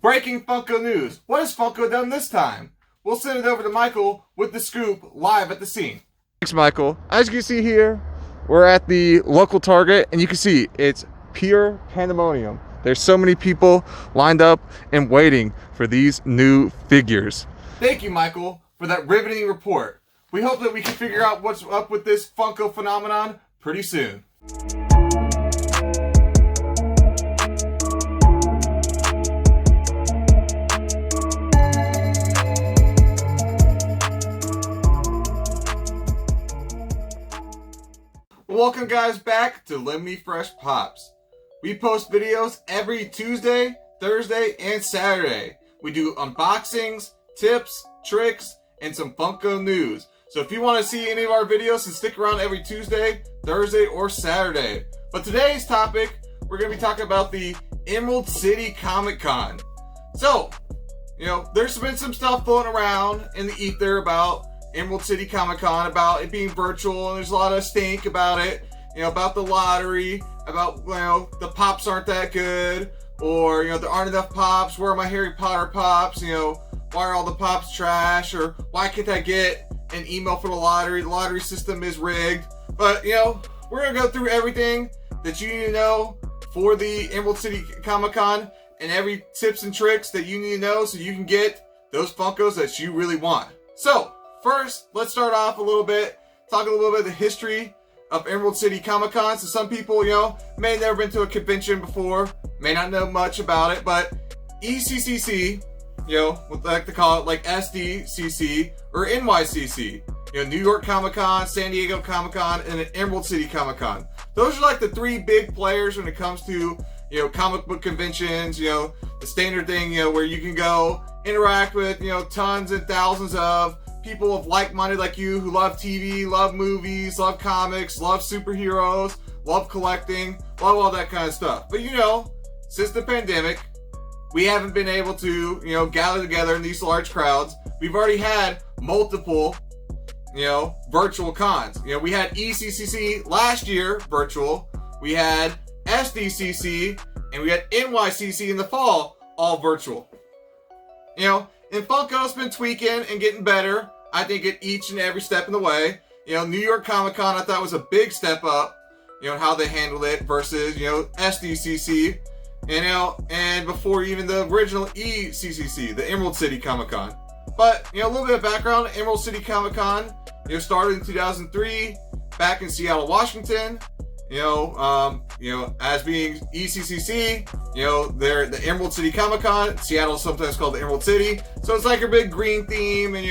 Breaking Funko news. What has Funko done this time? We'll send it over to Michael with the scoop live at the scene. Thanks, Michael. As you can see here, we're at the local Target, and you can see it's pure pandemonium. There's so many people lined up and waiting for these new figures. Thank you, Michael, for that riveting report. We hope that we can figure out what's up with this Funko phenomenon pretty soon. Welcome guys back to Lemony Fresh Pops. We post videos every Tuesday, Thursday, and Saturday. We do unboxings, tips, tricks, and some Funko news. So if you want to see any of our videos, then stick around every Tuesday, Thursday, or Saturday. But today's topic, we're going to be talking about the Emerald City Comic Con. So, there's been some stuff floating around in the ether about Emerald City Comic Con, about it being virtual, and there's a lot of stink about it, about the lottery, about, the pops aren't that good, or, there aren't enough pops, where are my Harry Potter pops, why are all the pops trash, or why can't I get an email for the lottery system is rigged. But, we're going to go through everything that you need to know for the Emerald City Comic Con, and every tips and tricks that you need to know so you can get those Funkos that you really want. So, first, let's start off a little bit, talk a little bit of the history of Emerald City Comic Con. So some people, may have never been to a convention before, may not know much about it, but ECCC, we like to call it like SDCC or NYCC, New York Comic Con, San Diego Comic Con, and an Emerald City Comic Con. Those are like the three big players when it comes to, comic book conventions, the standard thing, where you can go interact with, tons and thousands of people of like-minded like you who love TV, love movies, love comics, love superheroes, love collecting, love all that kind of stuff. But since the pandemic, we haven't been able to, gather together in these large crowds. We've already had multiple, virtual cons. We had ECCC last year, virtual. We had SDCC, and we had NYCC in the fall, all virtual. And Funko's been tweaking and getting better, I think, at each and every step in the way. New York Comic Con I thought was a big step up, how they handled it versus, SDCC, and before even the original ECCC, the Emerald City Comic Con. But, a little bit of background, Emerald City Comic Con, started in 2003, back in Seattle, Washington. As being ECCC, they're the Emerald City Comic Con. Seattle is sometimes called the Emerald City. So it's like a big green theme, and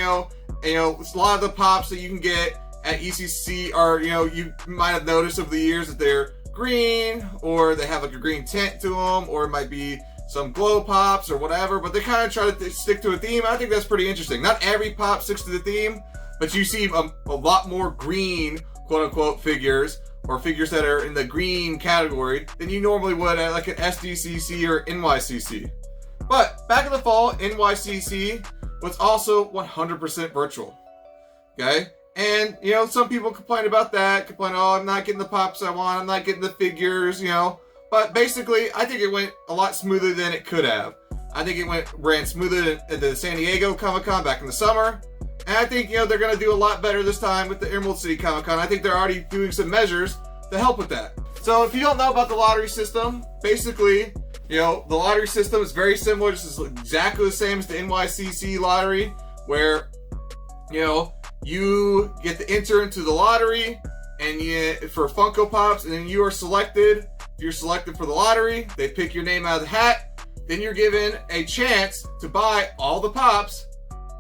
it's a lot of the pops that you can get at ECCC are, you might have noticed over the years that they're green, or they have like a green tint to them, or it might be some glow pops or whatever, but they kind of try to stick to a theme. I think that's pretty interesting. Not every pop sticks to the theme, but you see a lot more green, quote-unquote, figures, or figures that are in the green category, than you normally would at like an SDCC or NYCC. But back in the fall, NYCC was also 100% virtual. Okay? And, some people complain about that, oh, I'm not getting the pops I want, I'm not getting the figures, But basically, I think it went a lot smoother than it could have. I think it ran smoother than the San Diego Comic Con back in the summer. And I think, they're going to do a lot better this time with the Emerald City Comic Con. I think they're already doing some measures to help with that. So if you don't know about the lottery system, basically, the lottery system is very similar. This is exactly the same as the NYCC lottery, where, you get to enter into the lottery and for Funko Pops, and then you are selected. If you're selected for the lottery, they pick your name out of the hat. Then you're given a chance to buy all the pops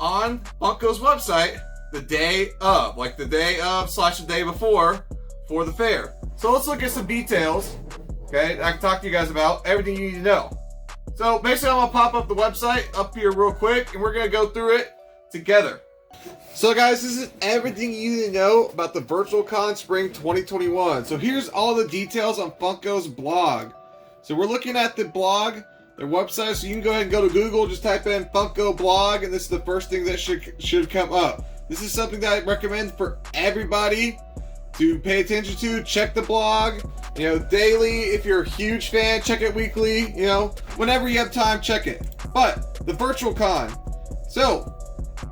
on Funko's website the day of, like the day of / the day before for the fair. So let's look at some details, okay, I can talk to you guys about everything you need to know. So basically I'm gonna pop up the website up here real quick, and we're gonna go through it together. So guys, this is everything you need to know about the Virtual Con Spring 2021. So here's all the details on Funko's blog. So we're looking at the blog, their website, so you can go ahead and go to Google, just type in Funko Blog, and this is the first thing that should come up. This is something that I recommend for everybody to pay attention to. Check the blog, daily. If you're a huge fan, check it weekly. Whenever you have time, check it. But the virtual con. So,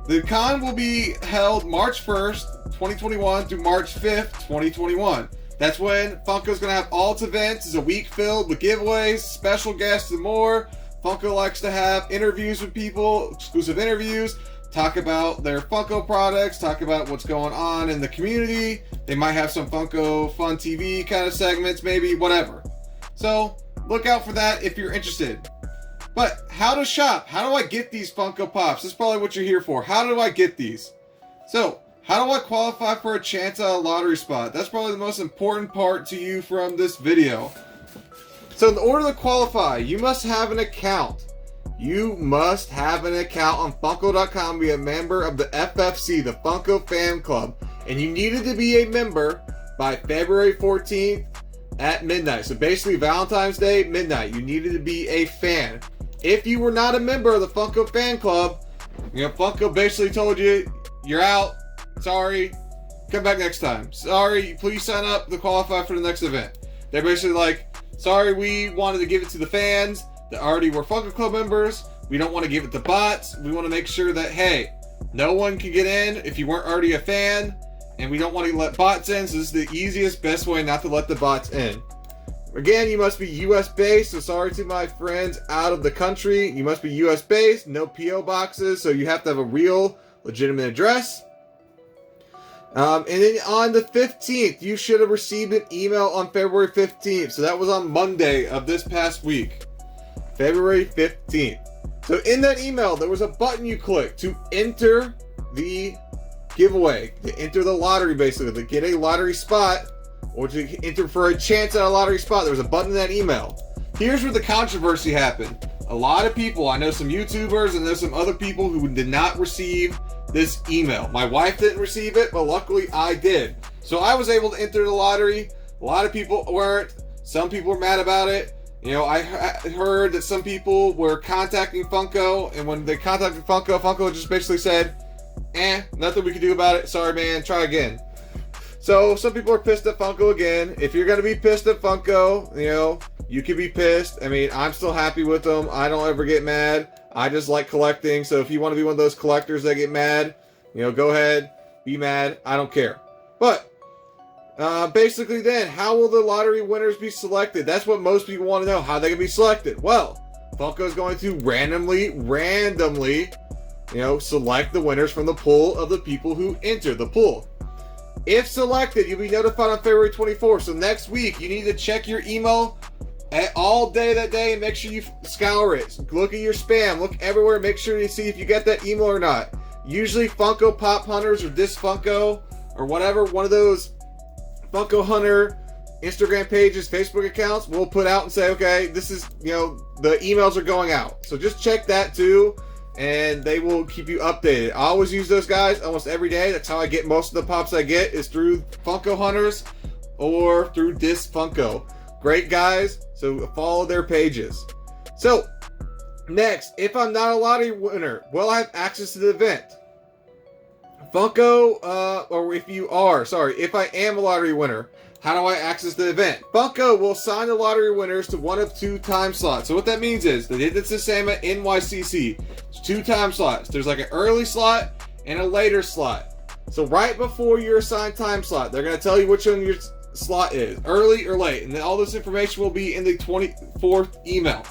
the con will be held March 1st, 2021 through March 5th, 2021. That's when Funko's going to have all its events. It's a week filled with giveaways, special guests, and more. Funko likes to have interviews with people, exclusive interviews, talk about their Funko products, talk about what's going on in the community. They might have some Funko Fun TV kind of segments, maybe, whatever. So, look out for that if you're interested. But, how to shop? How do I get these Funko Pops? This is probably what you're here for. How do I get these? So, how do I qualify for a chance at a lottery spot? That's probably the most important part to you from this video. So in order to qualify, you must have an account. You must have an account on Funko.com, be a member of the FFC, the Funko Fan Club. And you needed to be a member by February 14th at midnight. So basically Valentine's Day, midnight. You needed to be a fan. If you were not a member of the Funko Fan Club, Funko basically told you, you're out. Sorry, come back next time. Sorry, please sign up to qualify for the next event. They're basically like, sorry, we wanted to give it to the fans that already were Funko Club members. We don't want to give it to bots. We want to make sure that, hey, no one can get in if you weren't already a fan, and we don't want to let bots in, so this is the easiest, best way not to let the bots in. Again, you must be US based, so sorry to my friends out of the country. You must be US based, no PO boxes, so you have to have a real, legitimate address. And then on the 15th, you should have received an email on February 15th. So that was on Monday of this past week. February 15th. So in that email, there was a button you click to enter the giveaway. To enter the lottery, basically. To get a lottery spot. Or to enter for a chance at a lottery spot. There was a button in that email. Here's where the controversy happened. A lot of people, I know some YouTubers and there's some other people who did not receive this email. My wife didn't receive it, but luckily I did. So I was able to enter the lottery. A lot of people weren't. Some people were mad about it. I heard that some people were contacting Funko, and when they contacted Funko, Funko just basically said, nothing we can do about it. Sorry, man, try again. So some people are pissed at Funko again. If you're going to be pissed at Funko, you can be pissed. I mean, I'm still happy with them. I don't ever get mad. I just like collecting. So if you want to be one of those collectors that get mad, go ahead, be mad. I don't care. But basically then, how will the lottery winners be selected? That's what most people want to know, how they can be selected. Well, Funko is going to randomly, select the winners from the pool of the people who enter the pool. If selected, you'll be notified on February 24th. So next week, you need to check your email all day that day and make sure you scour it. Look at your spam. Look everywhere. Make sure you see if you get that email or not. Usually Funko Pop Hunters or This Funko or whatever, one of those Funko Hunter Instagram pages, Facebook accounts will put out and say, okay, this is, the emails are going out. So just check that too, and they will keep you updated. I always use those guys almost every day. That's how I get most of the pops I get, is through Funko Hunters or through This Funko. Great guys, so follow their pages. So, next, if I'm not a lottery winner, will I have access to the event? Funko, if I am a lottery winner, how do I access the event? Funko will assign the lottery winners to one of 2 time slots. So what that means is, they did this the same at NYCC. It's 2 time slots. There's like an early slot and a later slot. So right before your assigned time slot, they're going to tell you which one your slot is, early or late. And then all this information will be in the 24th email.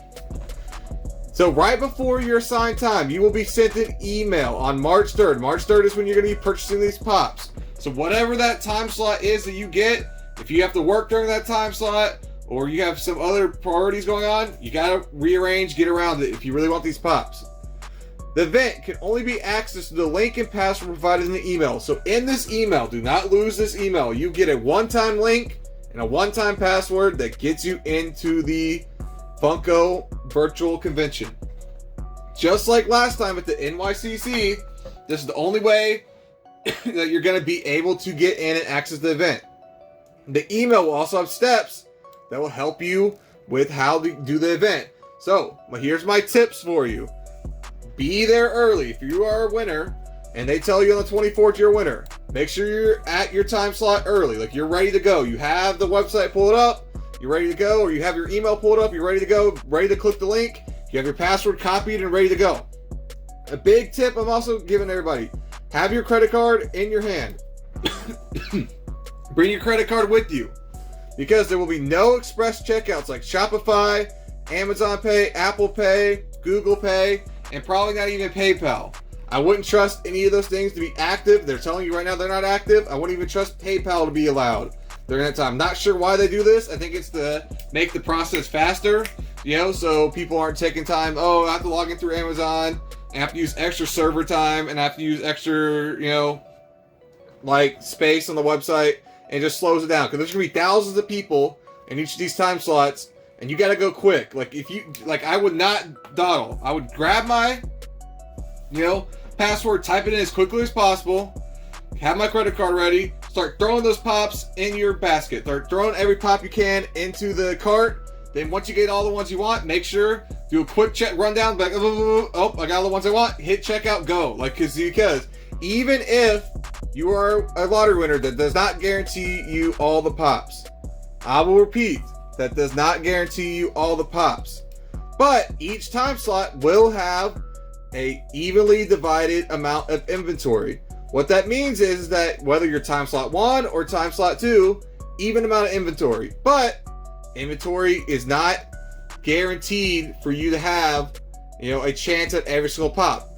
So right before your assigned time, you will be sent an email on March 3rd. March 3rd is when you're going to be purchasing these pops. So whatever that time slot is that you get, if you have to work during that time slot, or you have some other priorities going on, you got to rearrange, get around it if you really want these pops. The event can only be accessed through the link and password provided in the email. So in this email, do not lose this email. You get a one-time link and a one-time password that gets you into the Funko virtual convention. Just like last time at the NYCC, this is the only way that you're going to be able to get in and access the event. The email will also have steps that will help you with how to do the event. So, here's my tips for you. Be there early. If you are a winner and they tell you on the 24th you're a winner, make sure you're at your time slot early. Like, you're ready to go. You have the website pulled up, you're ready to go, or you have your email pulled up, you're ready to go, ready to click the link, You have your password copied and ready to go. A big tip I'm also giving everybody, have your credit card in your hand. Bring your credit card with you, because there will be no express checkouts like Shopify, Amazon Pay, Apple Pay, Google Pay, and probably not even PayPal. I wouldn't trust any of those things to be active. They're telling you right now they're not active. I wouldn't even trust PayPal to be allowed during that time. Not sure why they do this. I think it's to make the process faster, you know, so people aren't taking time. Oh, I have to log in through Amazon, and I have to use extra server time, and I have to use extra, you know, like space on the website, and it just slows it down. Because there's going to be thousands of people in each of these time slots, and you got to go quick. Like, if you, like, I would not dawdle. I would grab my, you know, password, type it in as quickly as possible, have my credit card ready, start throwing those pops in your basket. Start throwing every pop you can into the cart. Then once you get all the ones you want, make sure, do a quick check, rundown, back, oh, I got all the ones I want, hit checkout, go. Like, because even if you are a lottery winner, that does not guarantee you all the pops. I will repeat, that does not guarantee you all the pops. But each time slot will have a evenly divided amount of inventory. What that means is that whether you're time slot 1 or time slot 2, even amount of inventory. But inventory is not guaranteed for you to have, you know, a chance at every single pop.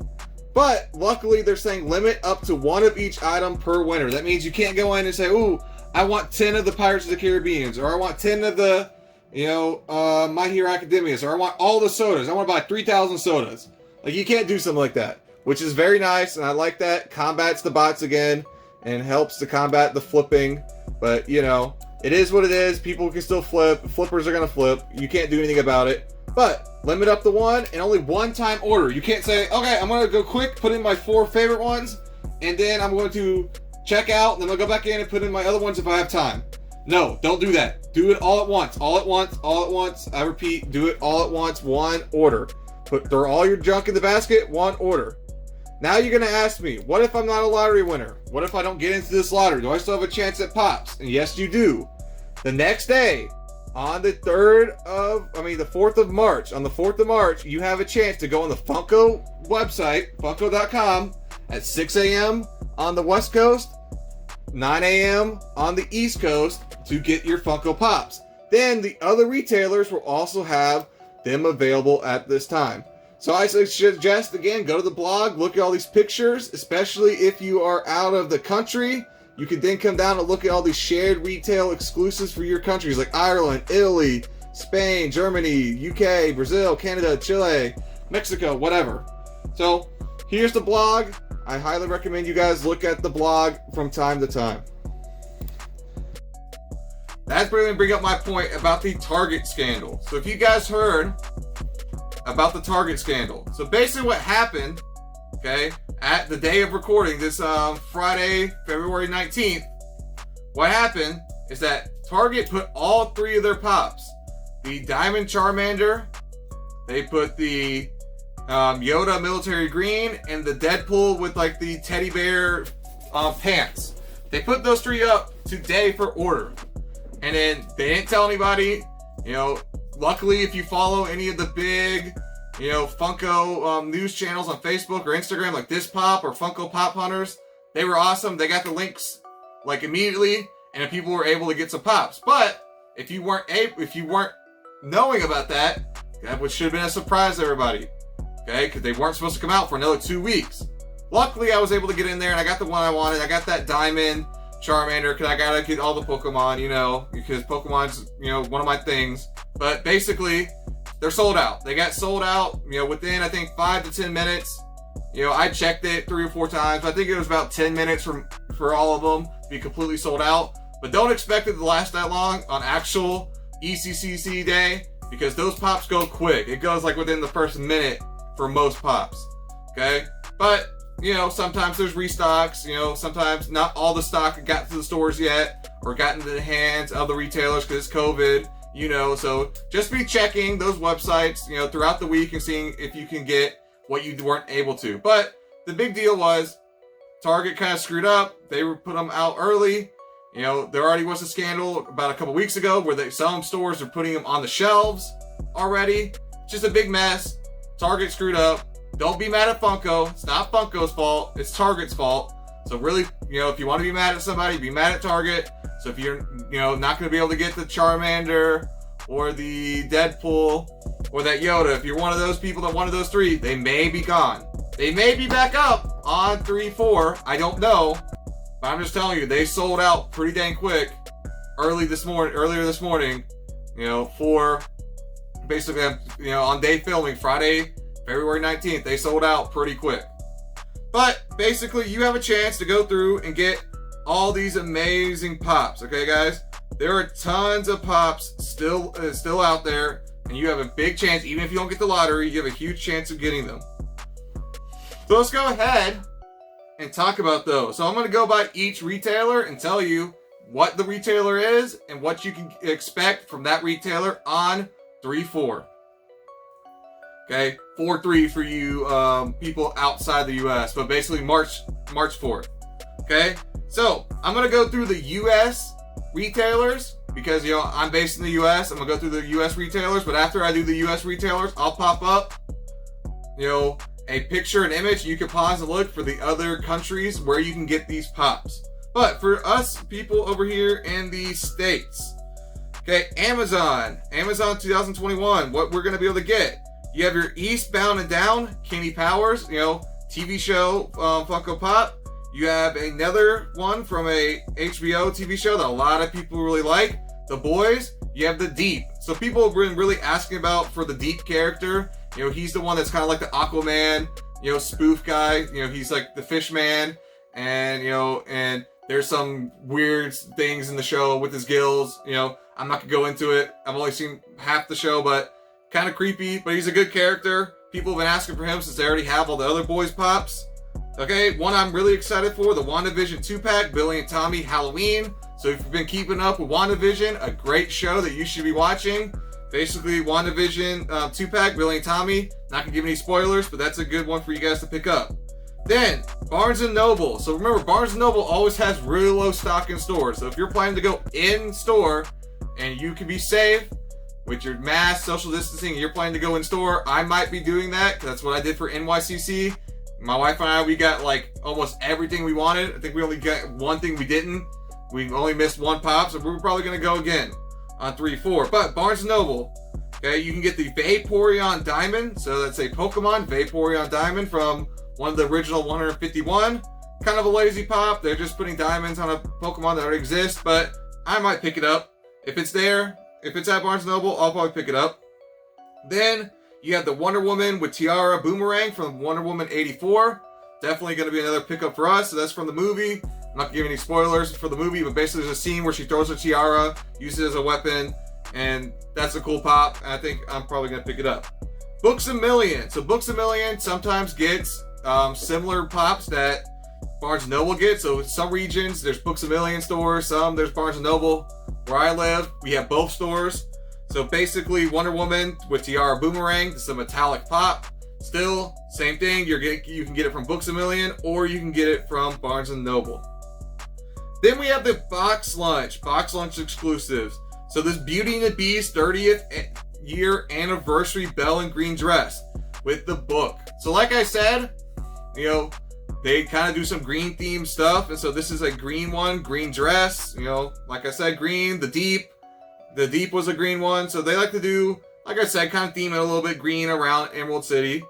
But luckily they're saying limit up to 1 of each item per winner. That means you can't go in and say, ooh, I want 10 of the Pirates of the Caribbean, or I want 10 of the, you know, My Hero Academia, or I want all the sodas. I want to buy 3,000 sodas. Like, you can't do something like that, which is very nice, and I like that. Combats the bots again, and helps to combat the flipping. But, you know, it is what it is. People can still flip. Flippers are going to flip. You can't do anything about it. But limit up to 1 and only 1-time order. You can't say, okay, I'm going to go quick, put in my 4 favorite ones, and then I'm going to check out, and then I'll go back in and put in my other ones if I have time. No, don't do that. Do it all at once. All at once. All at once. I repeat, do it all at once. 1 order. Throw all your junk in the basket, 1 order. Now you're going to ask me, what if I'm not a lottery winner? What if I don't get into this lottery? Do I still have a chance at pops? And yes, you do. The next day, on the 4th of March, on the 4th of March, you have a chance to go on the Funko website, funko.com, at 6 a.m. on the West Coast, 9 a.m. on the East Coast to get your Funko Pops. Then the other retailers will also have them available at this time. So I suggest, again, go to the blog, look at all these pictures, especially if you are out of the country. You can then come down and look at all these shared retail exclusives for your countries, like Ireland, Italy, Spain, Germany, UK, Brazil, Canada, Chile, Mexico, whatever. So here's the blog. I highly recommend you guys look at the blog from time to time. That's going to bring up my point about the Target scandal. So if you guys heard about the Target scandal. So basically what happened, okay, at the day of recording, this Friday, February 19th, what happened is that Target put all 3 of their pops. The Diamond Charmander, they put the Yoda Military Green, and the Deadpool with like the teddy bear pants. They put those 3 up today for order. And then they didn't tell anybody, you know. Luckily, if you follow any of the big, you know, Funko news channels on Facebook or Instagram, like This Pop or Funko Pop Hunters, they were awesome. They got the links like immediately, and people were able to get some pops. But if you weren't knowing about that, that should have been a surprise to everybody, okay? Because they weren't supposed to come out for another 2 weeks. Luckily, I was able to get in there, and I got the one I wanted. I got that Diamond Charmander, because I gotta get all the Pokemon, you know, because Pokemon's, you know, one of my things. But basically, they're sold out. They got sold out, you know, within, I think, 5 to 10 minutes. You know, I checked it 3 or 4 times. I think it was about 10 minutes for all of them to be completely sold out. But don't expect it to last that long on actual ECCC day, because those pops go quick. It goes like within the first minute for most pops, okay? But, you know, sometimes there's restocks. You know, sometimes not all the stock got to the stores yet or got into the hands of the retailers because it's COVID. You know, so just be checking those websites, you know, throughout the week and seeing if you can get what you weren't able to. But the big deal was Target kind of screwed up. They put them out early. You know, there already was a scandal about a couple weeks ago where some stores are putting them on the shelves already. Just a big mess. Target screwed up. Don't be mad at Funko. It's not Funko's fault. It's Target's fault. So really, if you want to be mad at somebody, be mad at Target. So if you're, not going to be able to get the Charmander or the Deadpool or that Yoda, if you're one of those people that wanted those three, they may be gone. They may be back up on 3-4. I don't know. But I'm just telling you, they sold out pretty dang quick earlier this morning, for basically, on day filming, Friday, February 19th, they sold out pretty quick. But basically, you have a chance to go through and get all these amazing pops, okay, guys? There are tons of pops still out there, and you have a big chance, even if you don't get the lottery, you have a huge chance of getting them. So let's go ahead and talk about those. So I'm going to go by each retailer and tell you what the retailer is and what you can expect from that retailer on 3-4. Okay, 4-3 for you people outside the U.S., but basically March 4th. Okay, so I'm going to go through the U.S. retailers because, I'm based in the U.S. I'm going to go through the U.S. retailers, but after I do the U.S. retailers, I'll pop up, a picture, an image. You can pause and look for the other countries where you can get these pops. But for us people over here in the States, okay, Amazon 2021, what we're going to be able to get. You have your Eastbound and Down, Kenny Powers, TV show, Funko Pop. You have another one from a HBO TV show that a lot of people really like, The Boys. You have the Deep. So people have been really asking about for the Deep character. He's the one that's kind of like the Aquaman, spoof guy. He's like the fish man. And, and there's some weird things in the show with his gills. I'm not going to go into it. I've only seen half the show, but kind of creepy, but he's a good character. People have been asking for him since they already have all the other boys pops. Okay, one I'm really excited for, the WandaVision 2-pack, Billy and Tommy Halloween. So if you've been keeping up with WandaVision, a great show that you should be watching. Basically, WandaVision 2-pack, Billy and Tommy. Not gonna give any spoilers, but that's a good one for you guys to pick up. Then, Barnes & Noble. So remember, Barnes & Noble always has really low stock in stores. So if you're planning to go in store and you can be safe with your mask, social distancing, and you're planning to go in store, I might be doing that because that's what I did for NYCC. My wife and I, we got like almost everything we wanted. I think we only got one thing we didn't. We only missed one pop, so we're probably going to go again on 3-4. But Barnes & Noble, okay, you can get the Vaporeon Diamond. So that's a Pokemon Vaporeon Diamond from one of the original 151. Kind of a lazy pop. They're just putting diamonds on a Pokemon that already exists, but I might pick it up. If it's there, if it's at Barnes & Noble, I'll probably pick it up. Then you have the Wonder Woman with Tiara Boomerang from Wonder Woman 84. Definitely going to be another pickup for us. So that's from the movie. I'm not giving any spoilers for the movie, but basically there's a scene where she throws her tiara, uses it as a weapon, and that's a cool pop. And I think I'm probably going to pick it up. Books A Million. So Books A Million sometimes gets similar pops that Barnes & Noble gets. So in some regions, there's Books A Million stores. Some, there's Barnes & Noble. Where I live, we have both stores. So basically, Wonder Woman with Tiara Boomerang. This is a metallic pop. Still, same thing. You can get it from Books A Million, or you can get it from Barnes & Noble. Then we have the Box Lunch exclusives. So this Beauty and the Beast 30th year anniversary Belle in green dress with the book. So like I said, they kind of do some green themed stuff. And so this is a green one, green dress. Like I said, green, the Deep. The Deep was a green one. So they like to do, like I said, kind of theme it a little bit green around Emerald City.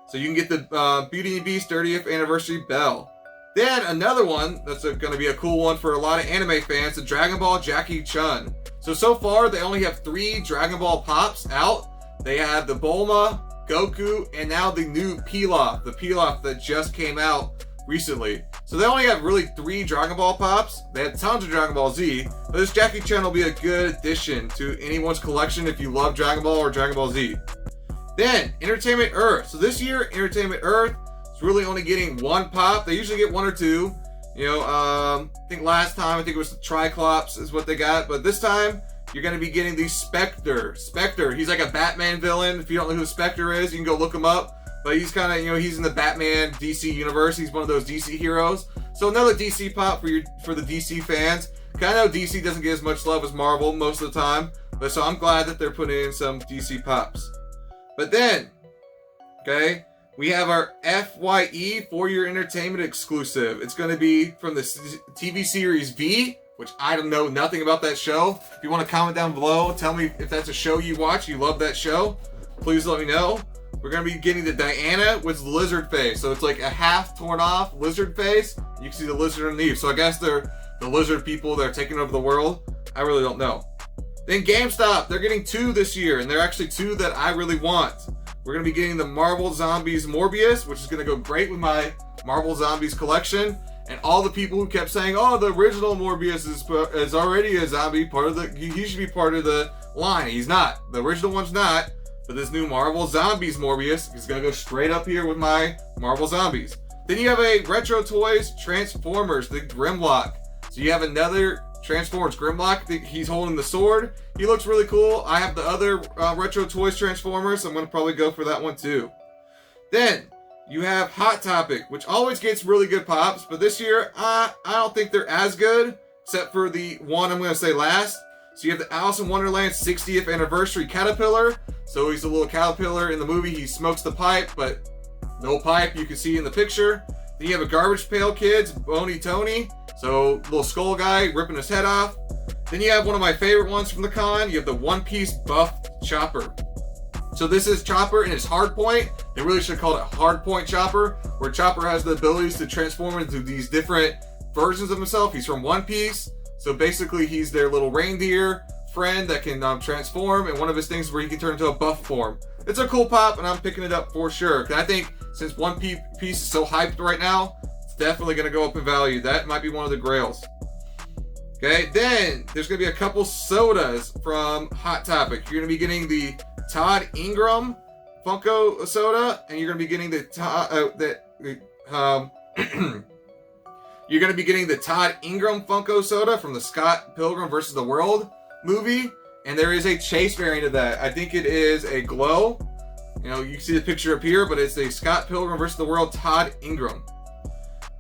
So you can get the Beauty and the Beast 30th anniversary Belle. Then another one that's going to be a cool one for a lot of anime fans, the Dragon Ball Jackie Chun. So far, they only have 3 Dragon Ball pops out. They have the Bulma, Goku, and now the new Pilaf, the Pilaf that just came out recently. So they only have really 3 Dragon Ball pops. They had tons of Dragon Ball Z, but this Jackie Chun will be a good addition to anyone's collection if you love Dragon Ball or Dragon Ball Z. Then, Entertainment Earth. So this year, Entertainment Earth is really only getting 1 pop. They usually get 1 or 2. I think last time, I think it was the Triclops is what they got, but this time, you're going to be getting the Spectre. Spectre, he's like a Batman villain. If you don't know who Spectre is, you can go look him up. But he's kind of, he's in the Batman DC universe. He's one of those DC heroes. So another DC pop for the DC fans. Kind of know DC doesn't get as much love as Marvel most of the time. But so I'm glad that they're putting in some DC pops. But then, Okay, we have our FYE, For Your Entertainment exclusive. It's going to be from the TV series V, which I don't know nothing about that show. If you want to comment down below, tell me if that's a show you watch, you love that show, please let me know. We're going to be getting the Diana with lizard face. So it's like a half torn off lizard face. You can see the lizard underneath. So I guess they're the lizard people that are taking over the world. I really don't know. Then GameStop, they're getting 2 this year, and they're actually 2 that I really want. We're going to be getting the Marvel Zombies Morbius, which is going to go great with my Marvel Zombies collection. And all the people who kept saying, oh, the original Morbius is already a zombie, he should be part of the line. He's not. The original one's not. But this new Marvel Zombies Morbius is going to go straight up here with my Marvel Zombies. Then you have a Retro Toys Transformers, the Grimlock. So you have another Transformers Grimlock. He's holding the sword. He looks really cool. I have the other Retro Toys Transformers, so I'm going to probably go for that one too. Then you have Hot Topic, which always gets really good pops, but this year I don't think they're as good, except for the one I'm going to say last. So you have the Alice in Wonderland 60th Anniversary Caterpillar. So he's a little caterpillar in the movie. He smokes the pipe, but no pipe you can see in the picture. Then you have a Garbage Pail Kids, Boney Tony. So little skull guy ripping his head off. Then you have one of my favorite ones from the con. You have the One Piece buffed Chopper. So this is Chopper in his hard point. They really should have called it Hard Point Chopper, where Chopper has the abilities to transform into these different versions of himself. He's from One Piece. So basically he's their little reindeer friend that can transform, and one of his things is where he can turn into a buff form. It's a cool pop, and I'm picking it up for sure. Because I think since One Piece is so hyped right now, it's definitely going to go up in value. That might be one of the grails. Okay, then there's going to be a couple sodas from Hot Topic. You're going to be getting the Todd Ingram Funko soda, and you're going to be getting you're going to be getting the Todd Ingram Funko soda from the Scott Pilgrim vs. the World movie, and there is a chase variant of that. I think it is a glow. You know, you can see the picture up here, but it's a Scott Pilgrim vs. the World Todd Ingram.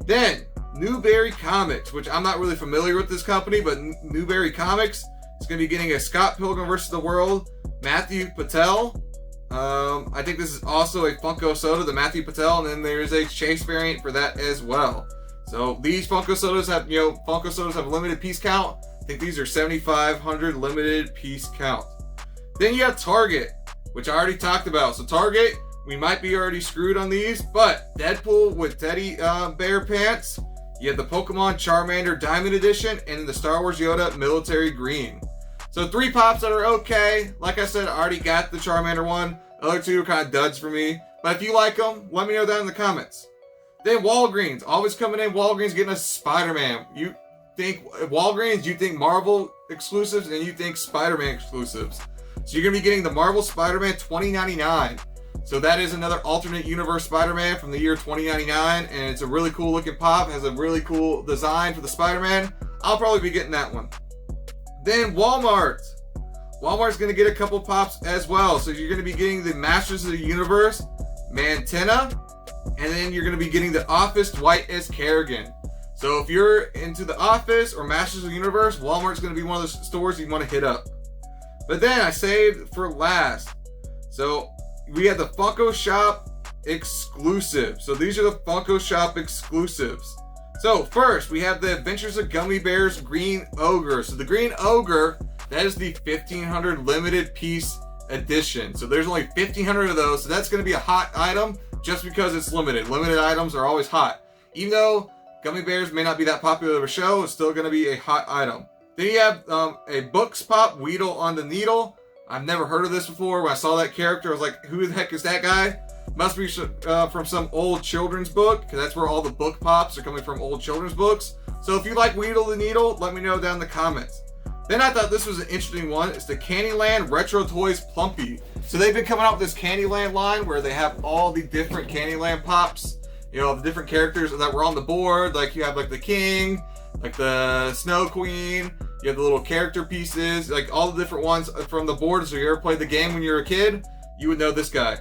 Then Newberry Comics, which I'm not really familiar with this company, but Newberry Comics is going to be getting a Scott Pilgrim vs. the World Matthew Patel. I think this is also a Funko soda, the Matthew Patel, and then there is a chase variant for that as well. So these Funko sodas have, Funko sodas have limited piece count. I think these are 7,500 limited piece count. Then you have Target, which I already talked about. So Target, we might be already screwed on these, but Deadpool with teddy bear pants. You have the Pokemon Charmander Diamond Edition and the Star Wars Yoda Military Green. So 3 pops that are okay. Like I said, I already got the Charmander one. The other 2 are kind of duds for me. But if you like them, let me know down in the comments. Then Walgreens, always coming in. Walgreens getting a Spider-Man. You think Walgreens, you think Marvel exclusives, and you think Spider-Man exclusives. So you're going to be getting the Marvel Spider-Man 2099. So that is another alternate universe Spider-Man from the year 2099, and it's a really cool looking pop. It has a really cool design for the Spider-Man. I'll probably be getting that one. Then Walmart. Walmart's going to get a couple pops as well. So you're going to be getting the Masters of the Universe Mantenna, and then you're going to be getting the Office Dwight S. Kerrigan. So if you're into the Office or Masters of the Universe, Walmart's going to be one of the stores you want to hit up. But then I saved for last. So we have the Funko Shop exclusive. So these are the Funko Shop exclusives. So first, we have the Adventures of Gummy Bears Green Ogre. So the Green Ogre, that is the 1,500 limited piece edition. So there's only 1,500 of those. So that's going to be a hot item just because it's limited. Limited items are always hot. Even though Gummy Bears may not be that popular of a show, it's still going to be a hot item. Then you have a Books Pop Weedle on the Needle. I've never heard of this before. When I saw that character, I was like, who the heck is that guy? Must be from some old children's book, because that's where all the book pops are coming from, old children's books. So if you like Weedle the Needle, let me know down in the comments. Then I thought this was an interesting one. It's the Candyland Retro Toys Plumpy. So they've been coming out with this Candyland line where they have all the different Candyland pops. You know, the different characters that were on the board. Like you have like the King, like the Snow Queen. You have the little character pieces, like all the different ones from the board. So if you ever played the game when you were a kid, you would know this guy.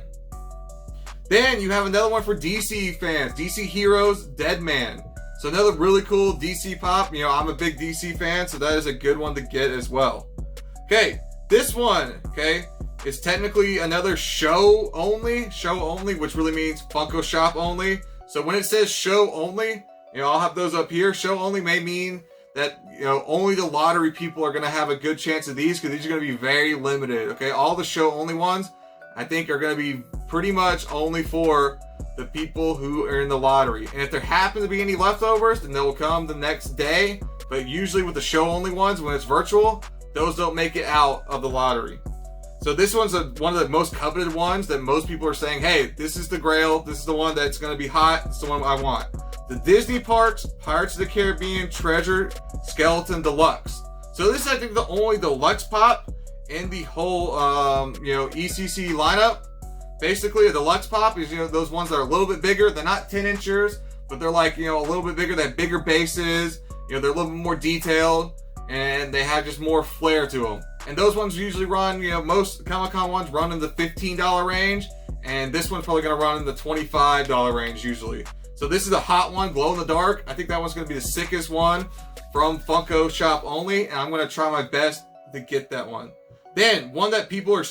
Then you have another one for DC fans, DC Heroes Deadman. So another really cool DC pop. You know, I'm a big DC fan, so that is a good one to get as well. Okay, this one, okay, It's technically another show only, which really means Funko Shop only. So when it says show only, I'll have those up here. Show only may mean that, only the lottery people are going to have a good chance of these, because these are going to be very limited, okay? All the show only ones, I think, are going to be pretty much only for the people who are in the lottery. And if there happen to be any leftovers, then they'll come the next day. But usually with the show only ones, when it's virtual, those don't make it out of the lottery. So this one's one of the most coveted ones that most people are saying, hey, this is the grail. This is the one that's going to be hot. It's the one I want. The Disney Parks Pirates of the Caribbean Treasure Skeleton Deluxe. So this is, I think, the only deluxe pop in the whole, ECC lineup. Basically, a deluxe pop is, those ones that are a little bit bigger. They're not 10 inches, but they're like, a little bit bigger. They have bigger bases. They're a little bit more detailed, and they have just more flair to them. And those ones usually run, most Comic-Con ones run in the $15 range, and this one's probably going to run in the $25 range usually. So this is a hot one, glow in the dark. I think that one's going to be the sickest one from Funko Shop only, and I'm going to try my best to get that one. Then, one that people are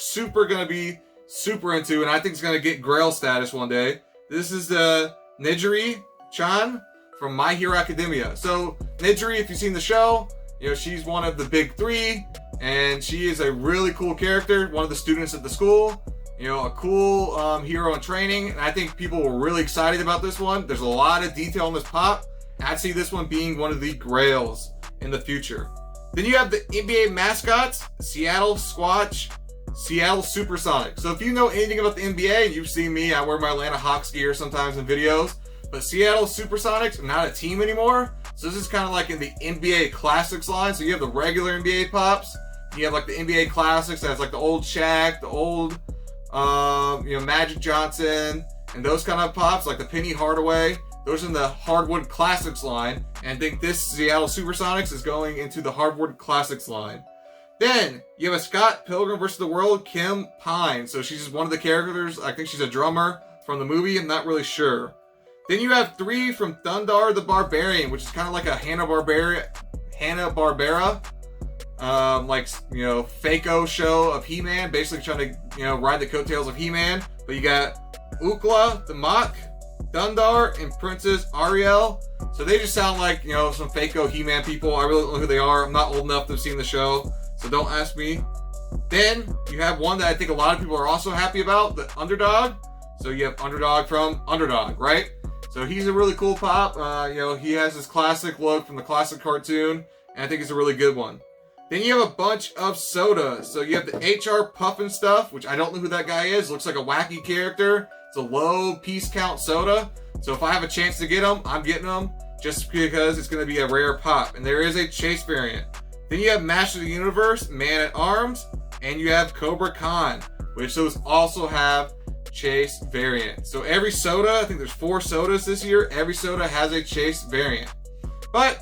going to be super into, and I think it's going to get Grail status one day. This is the Nijiri-chan from My Hero Academia. So, Nijiri, if you've seen the show, she's one of the big three, and she is a really cool character, one of the students at the school. A cool hero in training, and I think people were really excited about this one. There's a lot of detail in this pop. I'd see this one being one of the grails in the future. Then you have the NBA mascots, Seattle Squatch, Seattle Supersonics. So if you know anything about the NBA, and you've seen me, I wear my Atlanta Hawks gear sometimes in videos, but Seattle Supersonics are not a team anymore. So this is kind of like in the NBA Classics line. So you have the regular NBA pops, you have like the NBA Classics, that's like the old Shaq, the old Magic Johnson, and those kind of pops, like the Penny Hardaway. Those are in the Hardwood Classics line, and I think this Seattle Supersonics is going into the Hardwood Classics line. Then you have a Scott Pilgrim vs. the World, Kim Pine. So she's one of the characters. I think she's a drummer from the movie. I'm not really sure. Then you have 3 from Thundar the Barbarian, which is kind of like a Hanna-Barbera Fako show of He-Man, basically trying to, ride the coattails of He-Man. But you got Ukla the Mock, Thundar, and Princess Ariel. So they just sound like, some Fako He-Man people. I really don't know who they are. I'm not old enough to have seen the show, so don't ask me. Then you have one that I think a lot of people are also happy about, the Underdog. So you have Underdog from Underdog, right? So he's a really cool pop. He has his classic look from the classic cartoon, and I think it's a really good one. Then you have a bunch of sodas. So you have the HR Puffin Stuff, which I don't know who that guy is. Looks like a wacky character. It's a low piece count soda. So if I have a chance to get them, I'm getting them just because it's going to be a rare pop. And there is a Chase variant. Then you have Master of the Universe, Man at Arms, and you have Cobra Khan, which those also have Chase variant. So every soda, I think there's 4 sodas this year, every soda has a Chase variant. But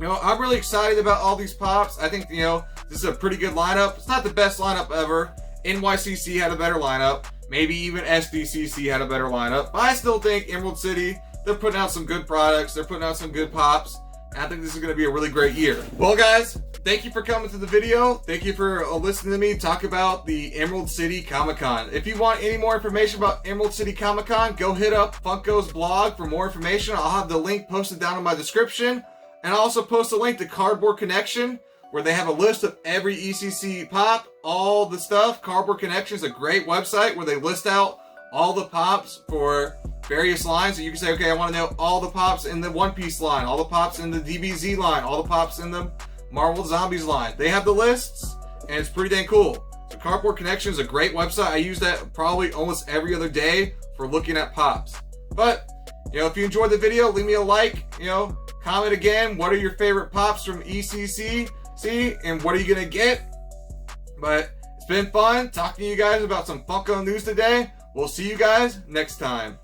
I'm really excited about all these pops. I think, this is a pretty good lineup. It's not the best lineup ever. NYCC had a better lineup. Maybe even SDCC had a better lineup. But I still think Emerald City, they're putting out some good products. They're putting out some good pops. And I think this is going to be a really great year. Well, guys, thank you for coming to the video. Thank you for listening to me talk about the Emerald City Comic-Con. If you want any more information about Emerald City Comic-Con, go hit up Funko's blog for more information. I'll have the link posted down in my description. And I'll also post a link to Cardboard Connection, where they have a list of every ECC pop, all the stuff. Cardboard Connection is a great website where they list out all the pops for various lines. So you can say, okay, I want to know all the pops in the One Piece line, all the pops in the DBZ line, all the pops in the Marvel Zombies line. They have the lists, and it's pretty dang cool. So Cardboard Connection is a great website. I use that probably almost every other day for looking at pops. But, if you enjoyed the video, leave me a like, comment again, what are your favorite pops from ECC, and what are you going to get? But it's been fun talking to you guys about some Funko news today. We'll see you guys next time.